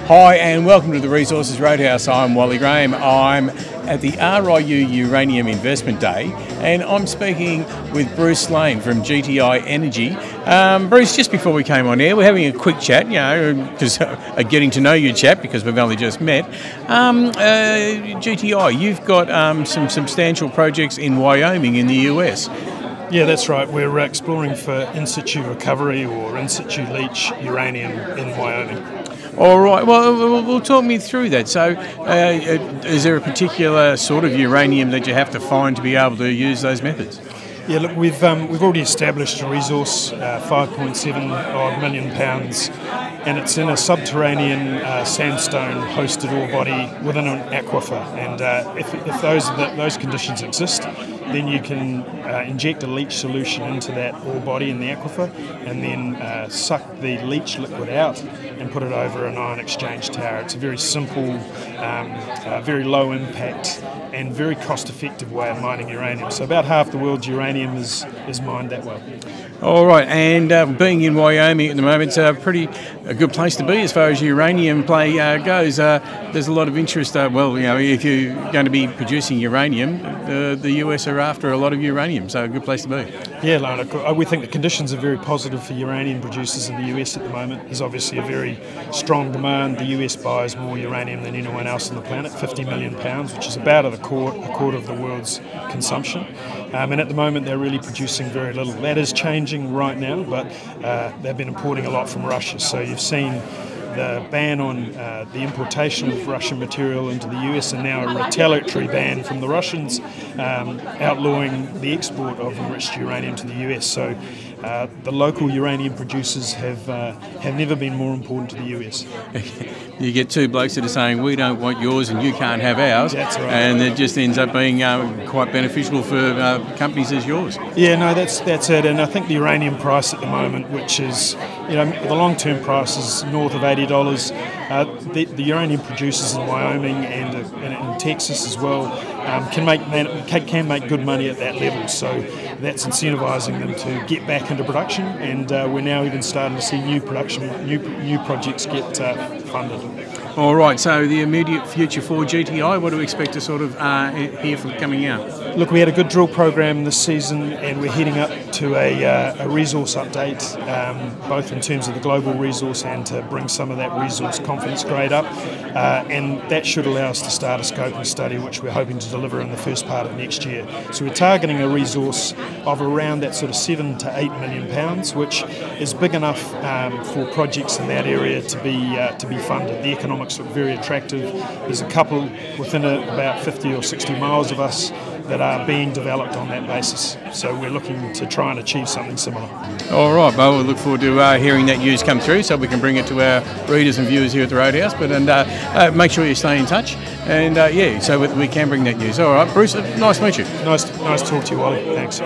Hi and welcome to the Resources Roadhouse. I'm Wally Graham. I'm at the RIU Uranium Investment Day and I'm speaking with Bruce Lane from GTI Energy. Bruce, just before we came on air, we're having a quick chat, because a getting to know you chat because we've only just met. GTI, you've got some substantial projects in Wyoming in the US. Yeah, that's right. We're exploring for in situ recovery or in situ leach uranium in Wyoming. All right. Well, talk me through that. So, is there a particular sort of uranium that you have to find to be able to use those methods? Yeah, look, we've already established a resource, 5.7 odd million pounds, and it's in a subterranean sandstone hosted ore body within an aquifer. And if those conditions exist, then you can inject a leach solution into that ore body in the aquifer, and then suck the leach liquid out and put it over an ion exchange tower. It's a very simple, very low impact, and very cost-effective way of mining uranium. So about half the world's uranium is mined that way. All right, and being in Wyoming at the moment, it's a good place to be as far as uranium play goes. There's a lot of interest. If you're going to be producing uranium, the US are after a lot of uranium, so a good place to be. Yeah, Lana, we think the conditions are very positive for uranium producers in the US at the moment. There's obviously a very strong demand. The US buys more uranium than anyone else on the planet, 50 million pounds, which is about a quarter of the world's consumption. And at the moment, they're really producing very little. That is changing right now, but they've been importing a lot from Russia. So you've seen the ban on the importation of Russian material into the US, and now a retaliatory ban from the Russians outlawing the export of enriched uranium to the US. So the local uranium producers have never been more important to the US. You get two blokes that are saying, we don't want yours and you can't have ours. That's right. And it just ends up being quite beneficial for companies as yours. Yeah, no, that's it. And I think the uranium price at the moment, which is, the long-term price is north of $80. The uranium producers in Wyoming and in Texas as well can make good money at that level. So that's incentivising them to get back into production, and we're now even starting to see new projects get funded. All right, so the immediate future for GTI, what do we expect to sort of hear from coming out? Look, we had a good drill program this season, and we're heading up to a resource update, both in terms of the global resource and to bring some of that resource confidence grade up, and that should allow us to start a scoping study, which we're hoping to deliver in the first part of next year. So we're targeting a resource of around that sort of 7 to 8 million pounds, which is big enough for projects in that area to be funded. The economics look very attractive. There's a couple within about 50 or 60 miles of us that are being developed on that basis. So we're looking to try and achieve something similar. All right, well, we'll look forward to hearing that news come through so we can bring it to our readers and viewers here at the Roadhouse. But make sure you stay in touch, and so we can bring that news. All right, Bruce, nice to meet you. Nice to talk to you, Wally. Thanks.